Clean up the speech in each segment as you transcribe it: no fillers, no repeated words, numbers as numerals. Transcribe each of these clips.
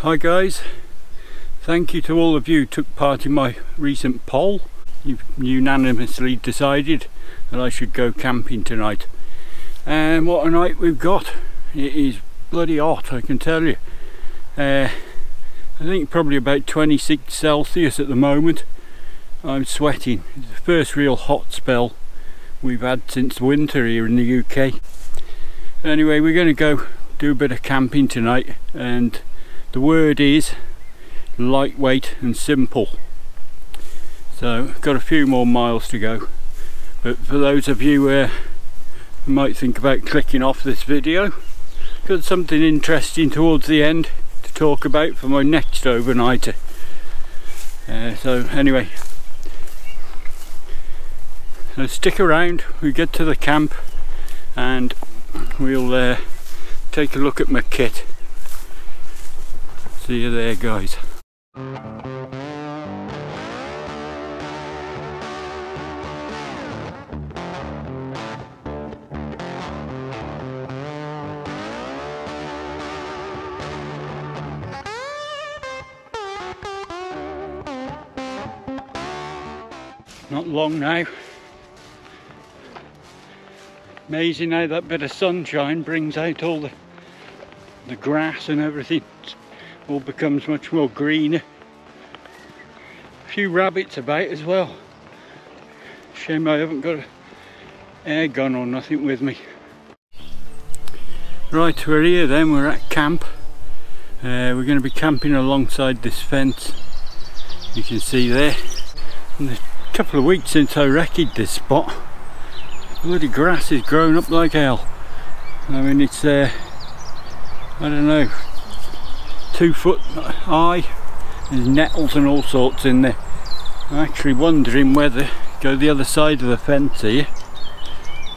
Hi guys, thank you to all of you who took part in my recent poll. You've unanimously decided that I should go camping tonight, and what a night we've got. It is bloody hot, I can tell you. I think probably about 26 Celsius at the moment. I'm sweating. It's the first real hot spell we've had since winter here in the UK. Anyway, we're going to go do a bit of camping tonight, and the word is lightweight and simple. So got a few more miles to go, but for those of you who might think about clicking off this video, got something interesting towards the end to talk about for my next overnighter. So anyway, so stick around, we get to the camp and we'll take a look at my kit. See you there guys. Not long now. Amazing how that bit of sunshine brings out all the grass and everything. All becomes much more greener. A few rabbits about as well. Shame I haven't got an air gun or nothing with me. Right, we're here then, we're at camp. We're going to be camping alongside this fence. You can see there. And a couple of weeks since I wrecked this spot. Bloody grass is growing up like hell. I mean, it's I don't know, 2 foot high. There's nettles and all sorts in there. I'm actually wondering whether go the other side of the fence here.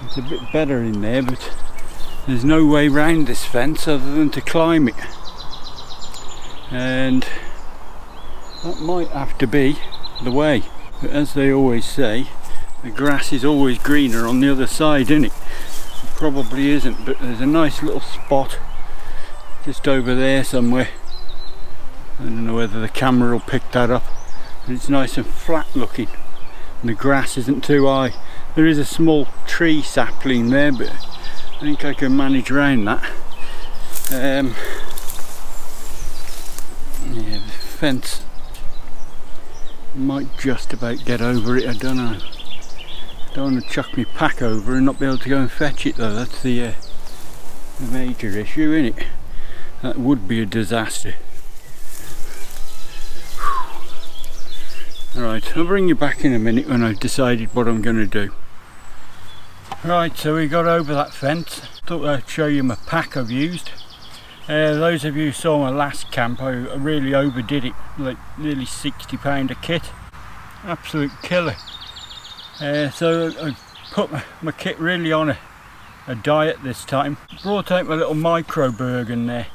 It's a bit better in there, but there's no way round this fence other than to climb it, and that might have to be the way. But as they always say, the grass is always greener on the other side, isn't it? It probably isn't, but there's a nice little spot just over there somewhere. I don't know whether the camera will pick that up, but it's nice and flat looking and the grass isn't too high. There is a small tree sapling there, but I think I can manage around that. Yeah, the fence might just about get over it, I don't know. Don't want to chuck my pack over and not be able to go and fetch it though. That's the major issue, isn't it? That would be a disaster. Alright, I'll bring you back in a minute when I've decided what I'm going to do. Right, so we got over that fence. Thought I'd show you my pack I've used. Those of you who saw my last camp, I really overdid it, like nearly £60 a kit. Absolute killer. So I put my kit really on a diet this time. Brought out my little micro Bergen there.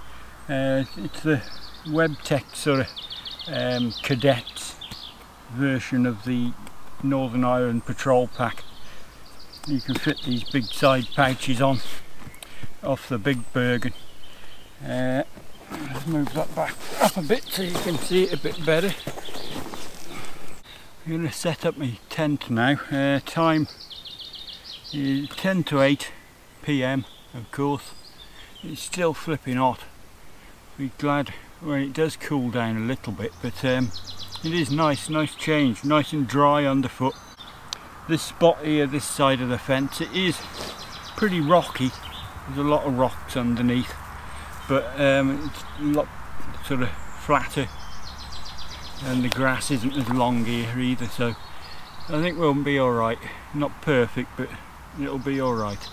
It's the WebTech sort of cadets version of the Northern Ireland Patrol pack. You can fit these big side pouches on off the big Bergen. Let's move that back up a bit so you can see it a bit better. I'm going to set up my tent now. Time is 10 to 8 PM, of course. It's still flipping hot. Be glad when it does cool down a little bit, but it is nice change, nice and dry underfoot. This spot here, this side of the fence, it is pretty rocky. There's a lot of rocks underneath, but it's a lot sort of flatter, and the grass isn't as long here either, so I think we'll be alright. Not perfect, but it'll be alright.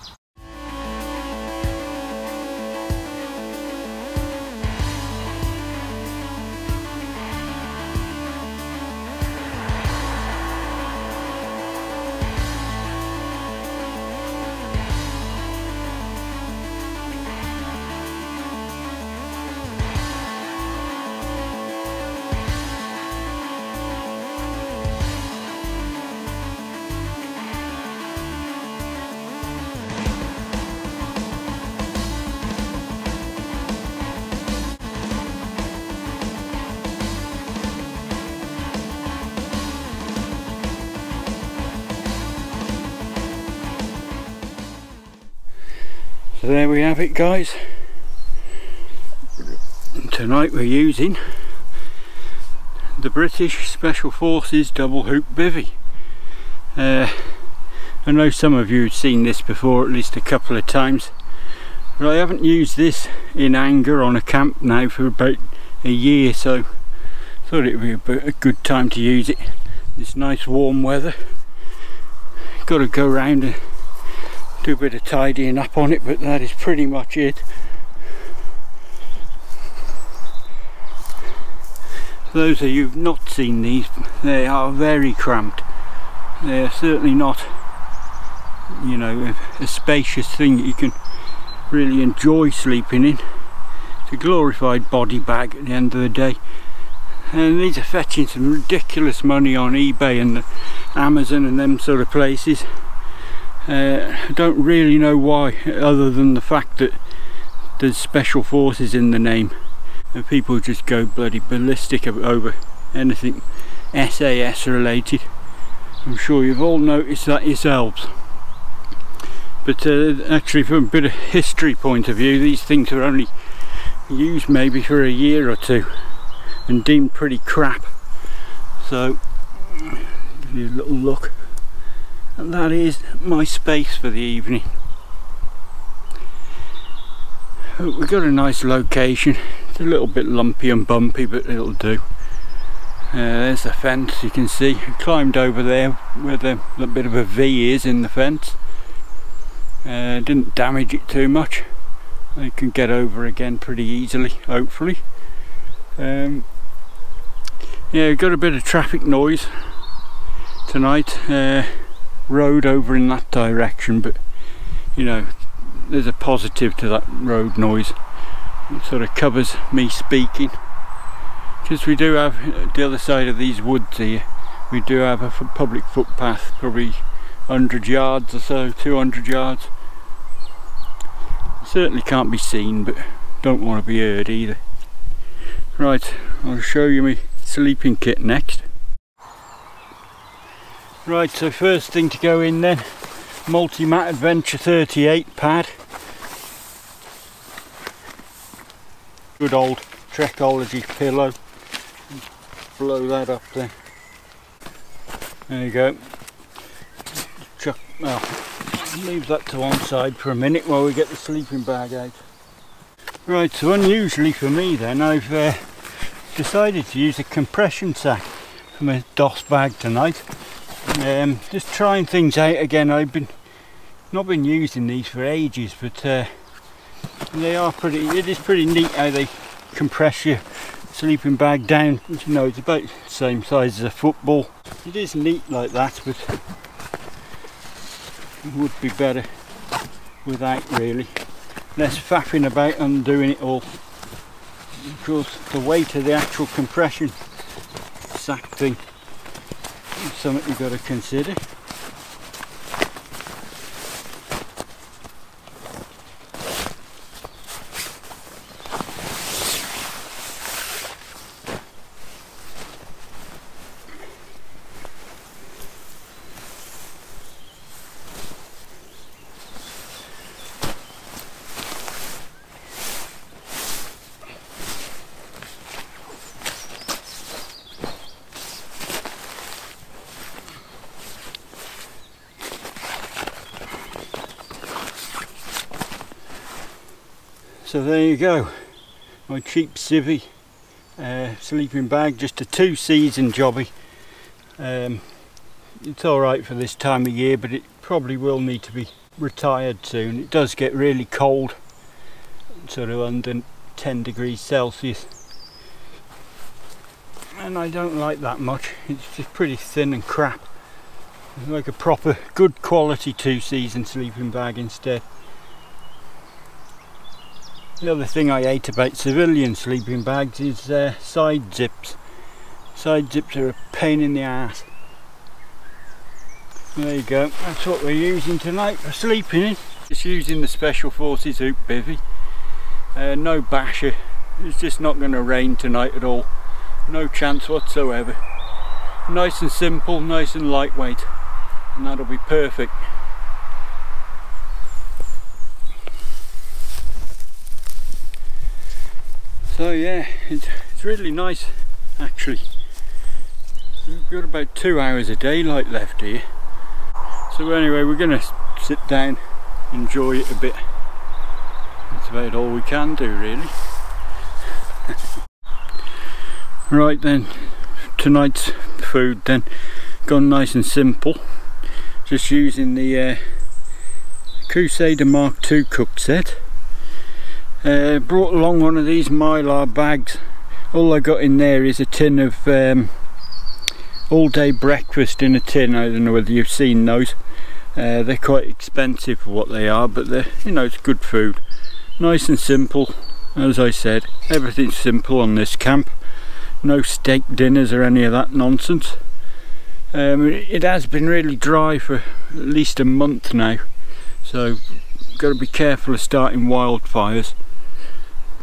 So there we have it, guys. Tonight we're using the British Special Forces double hoop bivvy. I know some of you have seen this before at least a couple of times, but I haven't used this in anger on a camp now for about a year, so I thought it would be a good time to use it. This nice warm weather. Got to go around and do a bit of tidying up on it, but that is pretty much it. For those of you who've not seen these, they are very cramped. They are certainly not, you know, a spacious thing that you can really enjoy sleeping in. It's a glorified body bag at the end of the day. And these are fetching some ridiculous money on eBay and Amazon and them sort of places. I don't really know why, other than the fact that there's Special Forces in the name, and people just go bloody ballistic over anything SAS related. I'm sure you've all noticed that yourselves. But actually, from a bit of history point of view, these things were only used maybe for a year or two and deemed pretty crap. So give you a little look, and that is my space for the evening. We've got a nice location. It's a little bit lumpy and bumpy, but it'll do. There's the fence, you can see. I climbed over there where the bit of a V is in the fence. Didn't damage it too much. I can get over again pretty easily, hopefully. Yeah, we've got a bit of traffic noise tonight. Road over in that direction, but you know, there's a positive to that road noise. It sort of covers me speaking, because we do have the other side of these woods here, we do have a public footpath, probably 100 yards or so, 200 yards. Certainly can't be seen, but don't want to be heard either. Right, I'll show you my sleeping kit next. Right, so first thing to go in then, Multi-Mat Adventure 38 pad. Good old Trekology pillow. Blow that up there. There you go. Chuck, well, leave that to one side for a minute while we get the sleeping bag out. Right, so unusually for me then, I've decided to use a compression sack for my DOS bag tonight. Just trying things out again. I've not been using these for ages, but they are it is pretty neat how they compress your sleeping bag down. You know, it's about the same size as a football. It is neat like that, but it would be better without, really. Less faffing about and doing it all. Of course, the weight of the actual compression sack thing is something you've got to consider. So there you go, my cheap civvy sleeping bag, just a 2-season jobby. It's alright for this time of year, but it probably will need to be retired soon. It does get really cold, sort of under 10 degrees Celsius, and I don't like that much. It's just pretty thin and crap. I'd like a proper good quality 2-season sleeping bag instead. The other thing I hate about civilian sleeping bags is side zips. Side zips are a pain in the ass. There you go, that's what we're using tonight for sleeping in. Just using the Special Forces hoop bivvy. No basher, it's just not going to rain tonight at all. No chance whatsoever. Nice and simple, nice and lightweight, and that'll be perfect. So yeah, it's really nice actually. We've got about 2 hours of daylight left here. So anyway, we're going to sit down, enjoy it a bit. That's about all we can do really. Right then, tonight's food then, gone nice and simple. Just using the Crusader Mark II cook set. Brought along one of these Mylar bags. All I got in there is a tin of all day breakfast in a tin. I don't know whether you've seen those. They're quite expensive for what they are, but they're, you know, it's good food. Nice and simple, as I said. Everything's simple on this camp. No steak dinners or any of that nonsense. It has been really dry for at least a month now, so got to be careful of starting wildfires.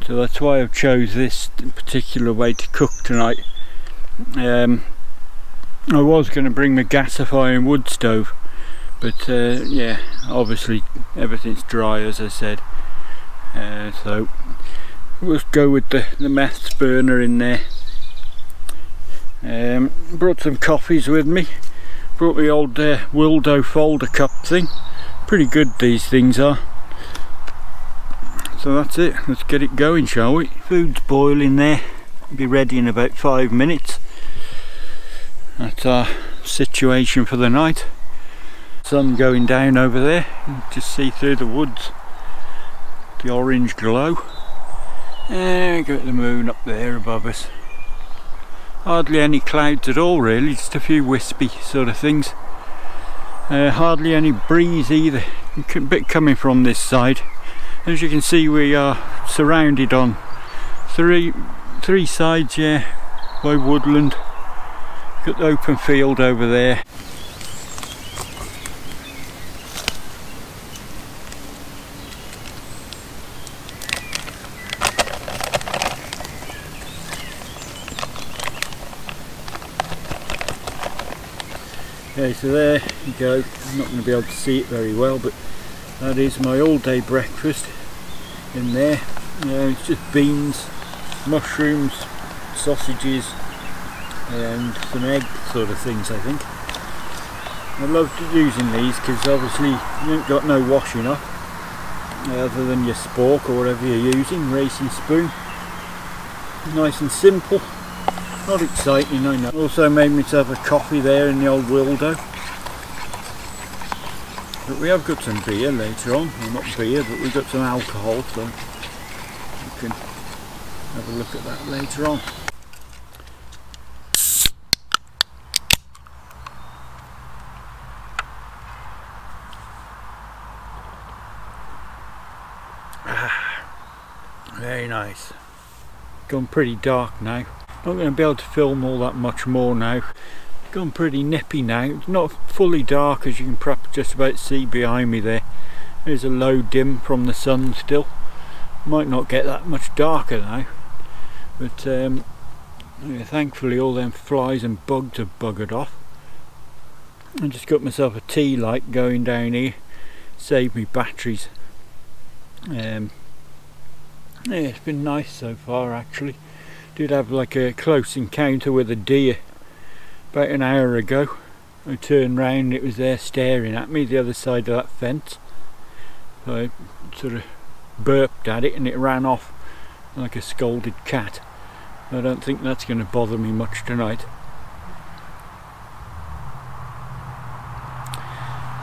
So that's why I've chose this particular way to cook tonight. I was going to bring my gasifier and wood stove, but yeah, obviously everything's dry as I said, so we'll go with the meths burner in there. Brought some coffees with me, brought the old Wildo folder cup thing. Pretty good these things are. So that's it, let's get it going, shall we? Food's boiling there, be ready in about 5 minutes. That's our situation for the night. Sun going down over there, you can just see through the woods the orange glow. And got the moon up there above us. Hardly any clouds at all really, just a few wispy sort of things. Hardly any breeze either, a bit coming from this side. As you can see, we are surrounded on three sides, yeah, by woodland. Got the open field over there. Okay, so there you go. I'm not going to be able to see it very well, but that is my all-day breakfast in there. It's just beans, mushrooms, sausages and some egg sort of things, I think. I love using these because obviously you ain't got no washing up other than your spork or whatever you're using, racing spoon. Nice and simple, not exciting, I know. Also made myself a coffee there in the old Wildo. But we have got some beer later on, well not beer, but we've got some alcohol, so you can have a look at that later on. Very nice. Gone pretty dark now. Not going to be able to film all that much more now. Gone pretty nippy now. It's not fully dark, as you can perhaps just about see behind me there. There's a low dim from the sun still. Might not get that much darker now, but yeah, thankfully all them flies and bugs have buggered off. I just got myself a tea light going down here, saved me batteries. Yeah, it's been nice so far actually. Did have like a close encounter with a deer about an hour ago. I turned round, it was there staring at me the other side of that fence. So I sort of burped at it and it ran off like a scolded cat. I don't think that's going to bother me much tonight.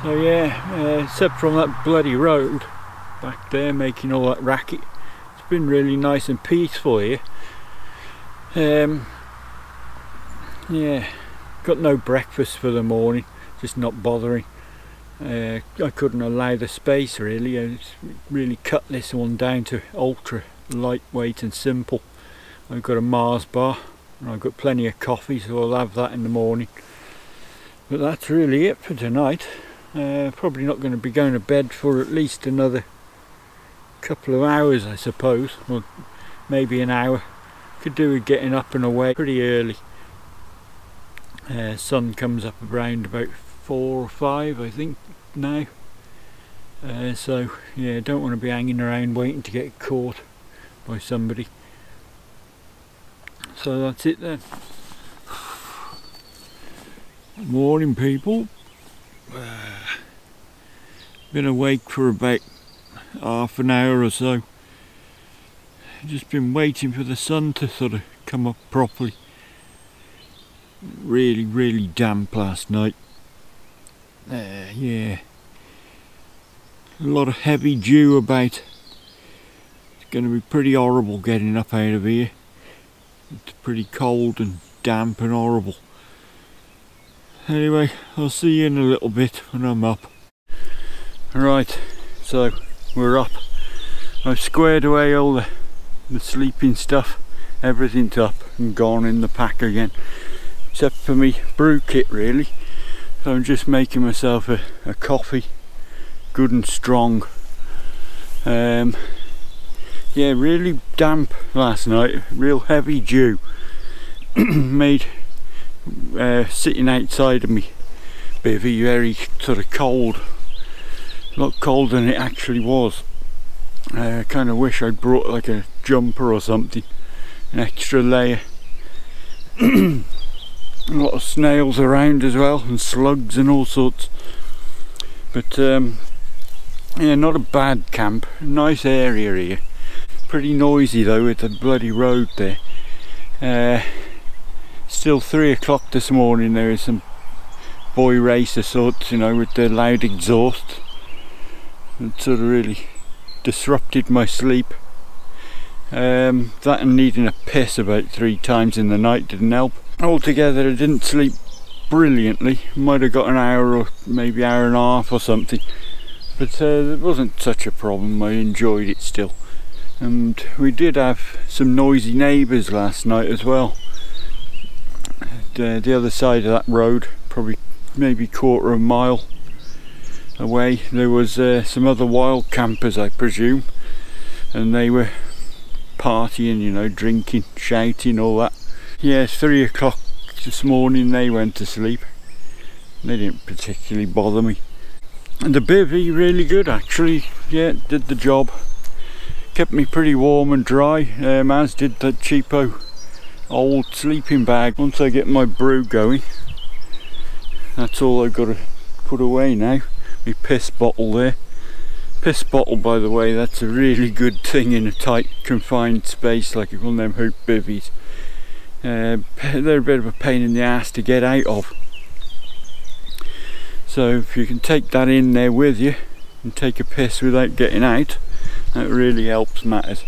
So yeah, except from that bloody road back there making all that racket, it's been really nice and peaceful here. Yeah, got no breakfast for the morning, just not bothering. I couldn't allow the space really. I really cut this one down to ultra lightweight and simple. I've got a Mars bar and I've got plenty of coffee, so I'll have that in the morning. But that's really it for tonight. Probably not going to be going to bed for at least another couple of hours, I suppose, or maybe an hour. Could do with getting up and away pretty early. Sun comes up around about 4 or 5 I think now. So yeah, don't want to be hanging around waiting to get caught by somebody. So that's it then. Morning people. Been awake for about half an hour or so. Just been waiting for the sun to sort of come up properly. Really damp last night. Yeah. A lot of heavy dew about. It's going to be pretty horrible getting up out of here. It's pretty cold and damp and horrible. Anyway, I'll see you in a little bit when I'm up. Right, so we're up. I've squared away all the sleeping stuff. Everything's up and gone in the pack again. Except for me brew kit really. So I'm just making myself a coffee. Good and strong. Yeah, really damp last night, real heavy dew. Made sitting outside of me bivvy very sort of cold, a lot colder than it actually was. I kind of wish I'd brought like a jumper or something, an extra layer. A lot of snails around as well, and slugs and all sorts. But yeah, not a bad camp, nice area here. Pretty noisy though with the bloody road there. Still 3 o'clock this morning. There is some boy racer sorts, you know, with the loud exhaust. It sort of really disrupted my sleep. That and needing a piss about 3 times in the night didn't help. Altogether I didn't sleep brilliantly. Might have got an hour or maybe hour and a half or something. But it wasn't such a problem. I enjoyed it still. And we did have some noisy neighbours last night as well. The other side of that road, probably maybe quarter of a mile away, there was some other wild campers I presume, and they were partying, you know, drinking, shouting, all that. Yeah, it's 3 o'clock this morning they went to sleep. They didn't particularly bother me. And the bivvy really good actually. Yeah, did the job. Kept me pretty warm and dry, as did that cheapo old sleeping bag. Once I get my brew going, that's all I've got to put away now. My piss bottle there. Piss bottle, by the way, that's a really good thing in a tight confined space like one of them hoop bivvies. They're a bit of a pain in the ass to get out of. So if you can take that in there with you and take a piss without getting out, that really helps matters.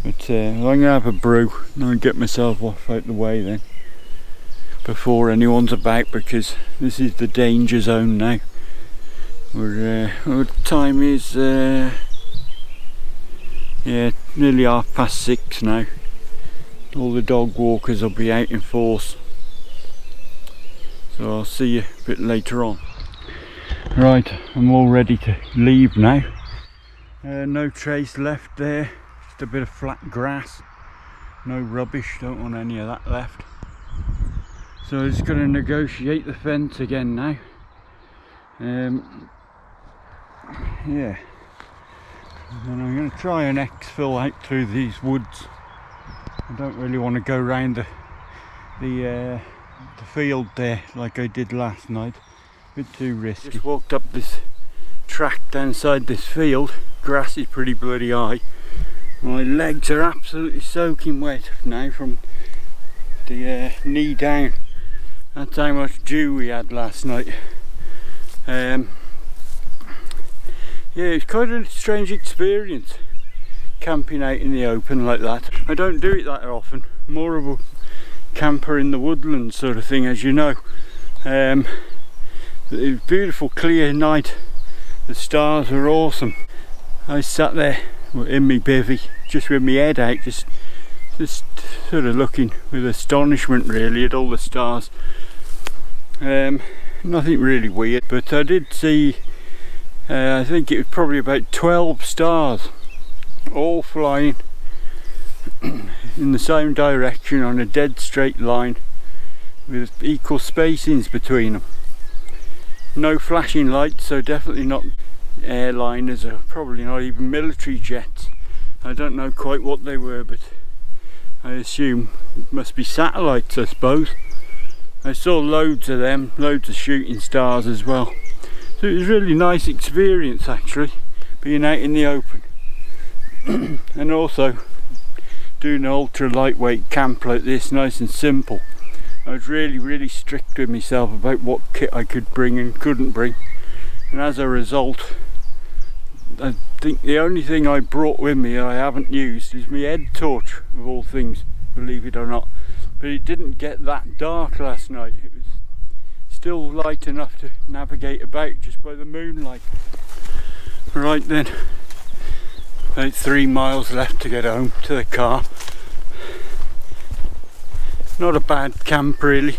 But I'm going to have a brew and I'll get myself off out the way then, before anyone's about, because this is the danger zone now. What time is yeah, nearly 6:30 now. All the dog walkers will be out in force. So I'll see you a bit later on. Right, I'm all ready to leave now. No trace left there, just a bit of flat grass, no rubbish, don't want any of that left. So I'm just going to negotiate the fence again now. Yeah, and I'm going to try and exfil out through these woods. I don't really want to go around the field there like I did last night. A bit too risky. Just walked up this track downside this field. Grass is pretty bloody high. My legs are absolutely soaking wet now from the knee down. That's how much dew we had last night. Yeah, it's quite a strange experience camping out in the open like that. I don't do it that often. More of a camper in the woodlands sort of thing, as you know. It was a beautiful clear night. The stars were awesome. I sat there in my bivvy just with my head out, just sort of looking with astonishment really at all the stars. Nothing really weird, but I did see I think it was probably about 12 stars all flying in the same direction on a dead straight line with equal spacings between them. No flashing lights, so definitely not airliners, or probably not even military jets. I don't know quite what they were, but I assume it must be satellites, I suppose. I saw loads of them, loads of shooting stars as well. So it was a really nice experience actually, being out in the open. And also doing an ultra lightweight camp like this, nice and simple. I was really strict with myself about what kit I could bring and couldn't bring, and as a result I think the only thing I brought with me I haven't used is my head torch, of all things, believe it or not. But it didn't get that dark last night. It was still light enough to navigate about just by the moonlight. Right then, about 3 miles left to get home to the car. Not a bad camp really.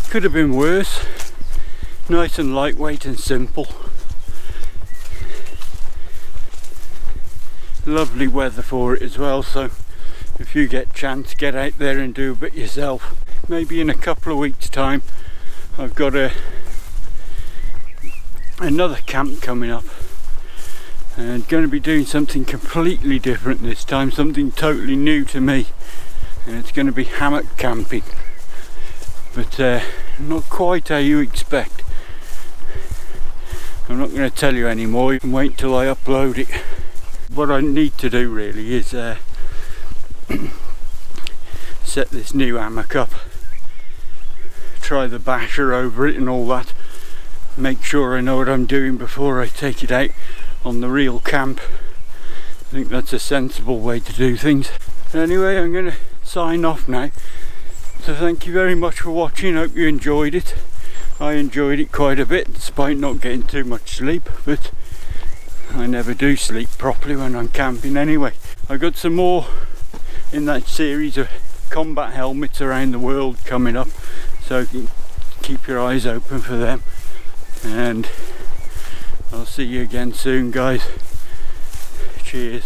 Could have been worse. Nice and lightweight and simple. Lovely weather for it as well, so if you get a chance, get out there and do a bit yourself. Maybe in a couple of weeks time I've got another camp coming up, and going to be doing something completely different this time, something totally new to me, and it's going to be hammock camping, but not quite how you expect. I'm not going to tell you anymore, you can wait till I upload it. What I need to do really is set this new hammock up, try the basher over it and all that, make sure I know what I'm doing before I take it out on the real camp. I think that's a sensible way to do things. Anyway, I'm going to sign off now, so thank you very much for watching. Hope you enjoyed it. I enjoyed it quite a bit despite not getting too much sleep, but I never do sleep properly when I'm camping anyway. I got some more in that series of combat helmets around the world coming up, so keep your eyes open for them, and I'll see you again soon guys. Cheers.